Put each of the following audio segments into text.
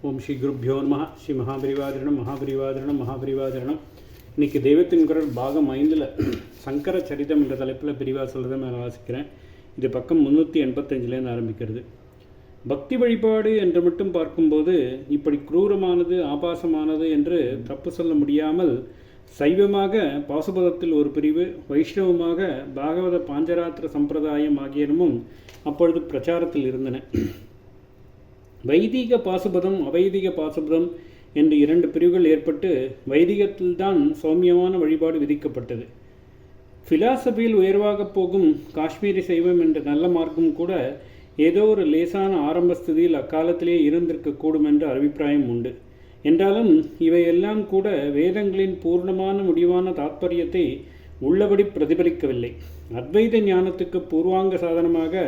ஓம் ஸ்ரீ குருப்யோ நம. ஸ்ரீ மகாபரிவாதரணம். இன்றைக்கி தெய்வத்தின் குரல் பாகம் 5 சங்கர சரிதம் என்ற தலைப்பில் பிரிவாக சொல்கிறத நான் வாசிக்கிறேன். இது பக்கம் 385 ஆரம்பிக்கிறது. பக்தி வழிபாடு என்று மட்டும் பார்க்கும்போது இப்படி குரூரமானது ஆபாசமானது என்று தப்பு சொல்ல முடியாமல் சைவமாக பாசுபதத்தில் ஒரு பிரிவு, வைஷ்ணவமாக பாகவத பாஞ்சராத்திர சம்பிரதாயம் ஆகியனமும் அப்பொழுது பிரச்சாரத்தில் இருந்தன. வைதிக பாசுபதம், அவைதிக பாசுபதம் என்று 2 பிரிவுகள் ஏற்பட்டு வைதிகத்தில்தான் சௌமியமான வழிபாடு விதிக்கப்பட்டது. ஃபிலாசபியில் உயர்வாக போகும் காஷ்மீரி சைவம் என்ற நல்ல மார்க்கம் கூட ஏதோ ஒரு லேசான ஆரம்ப ஸ்திதியில் அக்காலத்திலே இருந்திருக்கக்கூடும் என்ற அபிப்பிராயம் உண்டு. என்றாலும் இவையெல்லாம் கூட வேதங்களின் பூர்ணமான முடிவான தாத்பரியத்தை உள்ளபடி பிரதிபலிக்கவில்லை. அத்வைத ஞானத்துக்கு பூர்வாங்க சாதனமாக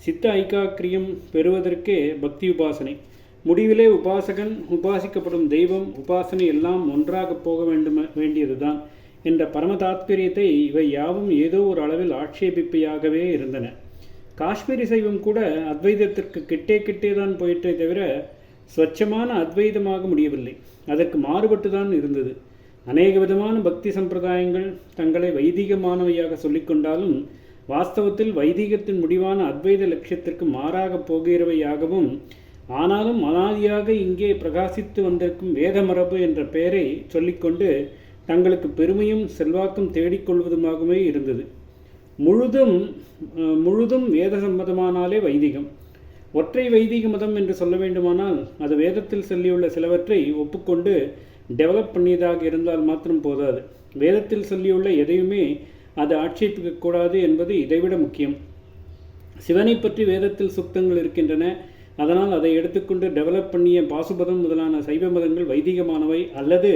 சித்த ஐக்காக்கிரியம் பெறுவதற்கே பக்தி உபாசனை. முடிவிலே உபாசகன், உபாசிக்கப்படும் தெய்வம், உபாசனை எல்லாம் ஒன்றாக போக வேண்டியதுதான் என்ற பரம தாத்பரியத்தை இவை யாவும் ஏதோ ஒரு அளவில் ஆட்சேபிப்பையாகவே இருந்தன. காஷ்மீரி சைவம் கூட அத்வைதத்திற்கு கிட்டே தான் போயிட்டே தவிர ஸ்வச்சமான அத்வைதமாக முடியவில்லை. அதற்கு மாறுபட்டு தான் இருந்தது. அநேக விதமான பக்தி சம்பிரதாயங்கள் தங்களை வைதிகமானவையாக சொல்லிக்கொண்டாலும் வாஸ்தவத்தில் வைதிகத்தின் முடிவான அத்வைத லட்சியத்திற்கு மாறாக போகிறவையாகவும், ஆனாலும் அனாதியாக இங்கே பிரகாசித்து வந்திருக்கும் வேத மரபு என்ற பெயரை சொல்லிக்கொண்டு தங்களுக்கு பெருமையும் செல்வாக்கும் தேடிக்கொள்வதுமாகவே இருந்தது. முழுதும் வேத சம்மதமானாலே வைதிகம். ஒற்றை வைதிக மதம் என்று சொல்ல வேண்டுமானால் அது வேதத்தில் சொல்லியுள்ள சிலவற்றை ஒப்புக்கொண்டு டெவலப் பண்ணியதாக இருந்தால் மாத்திரம் போதாது. வேதத்தில் சொல்லியுள்ள எதையுமே அது ஆட்சேபிக்கக்கூடாது என்பது இதைவிட முக்கியம். சிவனை பற்றி வேதத்தில் சுத்தங்கள் இருக்கின்றன. அதனால் அதை எடுத்துக்கொண்டு டெவலப் பண்ணிய பாசுபதம் முதலான சைவ மதங்கள் வைதிகமானவை, அல்லது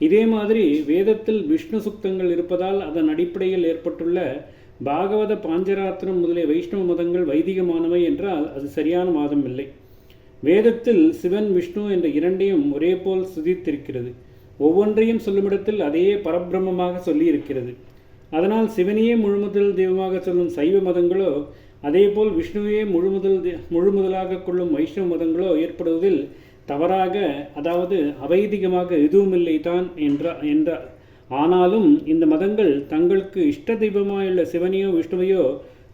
இதே மாதிரி வேதத்தில் விஷ்ணு சுத்தங்கள் இருப்பதால் அதன் அடிப்படையில் ஏற்பட்டுள்ள பாகவத பாஞ்சராத்திரம் முதலிய வைஷ்ணவ மதங்கள் வைதிகமானவை என்றால் அது சரியான வாதம் இல்லை. வேதத்தில் சிவன், விஷ்ணு என்ற இரண்டையும் ஒரே போல் சுதித்திருக்கிறது. ஒவ்வொன்றையும் சொல்லுமிடத்தில் அதையே பரபிரம்மமாக சொல்லியிருக்கிறது. அதனால் சிவனையே முழுமுதல் தெய்வமாக சொல்லும் சைவ மதங்களோ, அதேபோல் விஷ்ணுவையே முழுமுதலாக கொள்ளும் வைஷ்ணவ மதங்களோ ஏற்படுவதில் தவறாக, அதாவது அவைதிகமாக எதுவுமில்லை தான் என்றார். ஆனாலும் இந்த மதங்கள் தங்களுக்கு இஷ்ட தெய்வமாயுள்ள சிவனையோ விஷ்ணுவையோ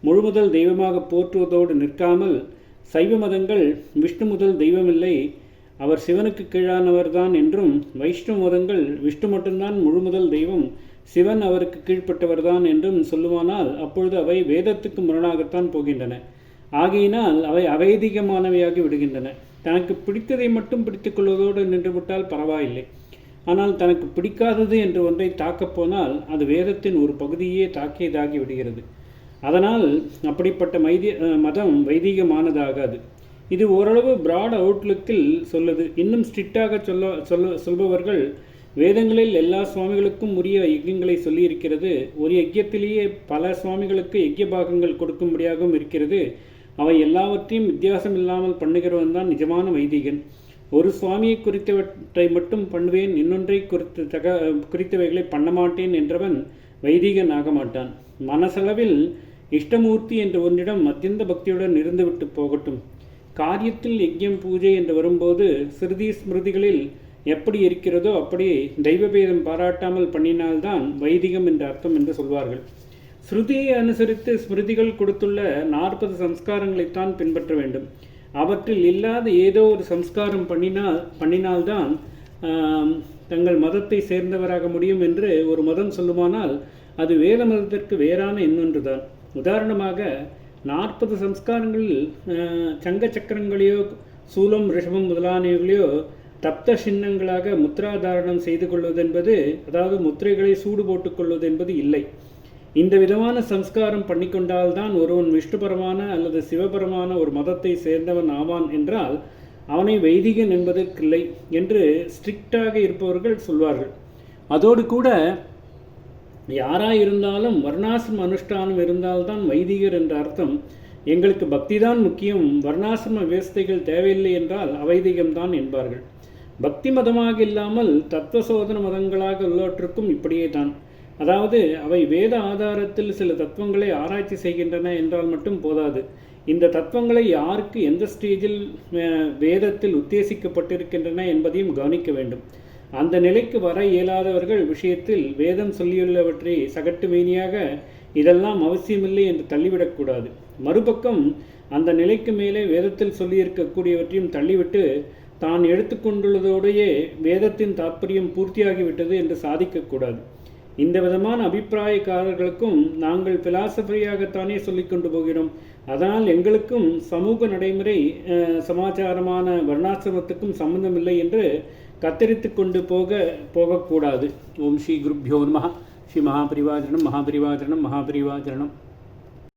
முழுமுதல் தெய்வமாக போற்றுவதோடு நிற்காமல், சைவ மதங்கள் விஷ்ணு முதல் தெய்வமில்லை, அவர் சிவனுக்கு கீழானவர்தான் என்றும், வைஷ்ணவ மதங்கள் விஷ்ணு மட்டும்தான் முழுமுதல் தெய்வம், சிவன் அவருக்கு கீழ்ப்பட்டவர்தான் என்றும் சொல்லுவானால் அப்பொழுது அவை வேதத்துக்கு முரணாகத்தான் போகின்றன. ஆகையினால் அவை அவைதிகமானவையாகி விடுகின்றன. தனக்கு பிடித்ததை மட்டும் பிடித்துக் கொள்வதோடு நின்றுவிட்டால் பரவாயில்லை. ஆனால் தனக்கு பிடிக்காதது என்று ஒன்றை தாக்கப் போனால் அது வேதத்தின் ஒரு பகுதியே தாக்கியதாகி விடுகிறது. அதனால் அப்படிப்பட்ட மதம் வைதிகமானதாகாது. இது ஓரளவு பிராட் அவுட்லுக்கில் சொல்லுது. இன்னும் ஸ்ட்ரிக்டாக சொல்பவர்கள் வேதங்களில் எல்லா சுவாமிகளுக்கும் உரிய யஜ்யங்களை சொல்லியிருக்கிறது. ஒரு யஜ்யத்திலேயே பல சுவாமிகளுக்கு யஜ்ய பாகங்கள் கொடுக்கும்படியாகவும் இருக்கிறது. அவை எல்லாவற்றையும் வித்தியாசம் இல்லாமல் பண்ணுகிறவன் தான் நிஜமான வைதிகன். ஒரு சுவாமியை குறித்தவற்றை மட்டும் பண்ணுவேன், இன்னொன்றை குறித்தவைகளை பண்ண மாட்டேன் என்றவன் வைதிகன் ஆக மாட்டான். மனசளவில் இஷ்டமூர்த்தி என்ற ஒன்றிடம் அத்தியந்த பக்தியுடன் இருந்துவிட்டு போகட்டும். காரியத்தில் யஜ்யம் பூஜை என்று வரும்போது ஸ்ருதி ஸ்மிருதிகளில் எப்படி இருக்கிறதோ அப்படி தெய்வபேதம் பாராட்டாமல் பண்ணினால்தான் வைதிகம் என்ற அர்த்தம் என்று சொல்வார்கள். ஸ்ருதியை அனுசரித்து ஸ்மிருதிகள் கொடுத்துள்ள 40 சம்ஸ்காரங்களைத்தான் பின்பற்ற வேண்டும். அவற்றில் இல்லாத ஏதோ ஒரு சம்ஸ்காரம் பண்ணினால்தான் தங்கள் மதத்தை சேர்ந்தவராக முடியும் என்று ஒரு மதம் சொல்லுமானால் அது வேத மதத்திற்கு வேறான இன்னொன்று தான். உதாரணமாக 40 சம்ஸ்காரங்களில் சங்க சக்கரங்களையோ சூலம் ரிஷபம் முதலானவைகளையோ தப்த சின்னங்களாக முத்ராதாரணம் செய்து கொள்வதென்பது, அதாவது முத்திரைகளை சூடு போட்டுக்கொள்வது என்பது இல்லை. இந்த விதமான சம்ஸ்காரம் பண்ணிக்கொண்டால்தான் ஒருவன் விஷ்ணுபரமான அல்லது சிவபரமான ஒரு மதத்தை சேர்ந்தவன் ஆவான் என்றால் அவனை வைதிகன் என்பதற்கில்லை என்று ஸ்ட்ரிக்டாக இருப்பவர்கள் சொல்வார்கள். அதோடு கூட யாராயிருந்தாலும் வர்ணாசிரம அனுஷ்டானம் இருந்தால்தான் வைதிகர் என்ற அர்த்தம். எங்களுக்கு பக்தி தான் முக்கியம், வர்ணாசிரம விவஸ்தைகள் தேவையில்லை என்றால் அவைதிகம்தான் என்பார்கள். பக்தி மதமாக இல்லாமல் தத்துவசோதன மதங்களாக உள்ளவற்றுக்கும் இப்படியே தான். அதாவது அவை வேத ஆதாரத்தில் சில தத்துவங்களை ஆராய்ச்சி செய்கின்றன என்றால் மட்டும் போதாது. இந்த தத்துவங்களை யாருக்கு எந்த ஸ்டேஜில் வேதத்தில் உத்தேசிக்கப்பட்டிருக்கின்றன என்பதையும் கவனிக்க வேண்டும். அந்த நிலைக்கு வர இயலாதவர்கள் விஷயத்தில் வேதம் சொல்லியுள்ளவற்றை சகட்டு மேனியாக இதெல்லாம் அவசியமில்லை என்று தள்ளிவிடக்கூடாது. மறுபக்கம் அந்த நிலைக்கு மேலே வேதத்தில் சொல்லியிருக்கக்கூடியவற்றையும் தள்ளிவிட்டு தான் எடுத்துக்கொண்டுள்ளதோடையே வேதத்தின் தாற்பயம் பூர்த்தியாகிவிட்டது என்று சாதிக்கக்கூடாது. இந்த விதமான அபிப்பிராயக்காரர்களுக்கும் நாங்கள் பிலாசபரியாகத்தானே சொல்லிக் கொண்டு போகிறோம், அதனால் எங்களுக்கும் சமூக நடைமுறை சமாச்சாரமான வர்ணாசிரமத்துக்கும் சம்பந்தமில்லை என்று கத்தரித்து கொண்டு போகக்கூடாது. ஓம் ஸ்ரீ குருப்யோ நமः. ஸ்ரீ மகாபரிவாஜனம் மகாபரிவாஜனம் மகாபரிவாஜனம்.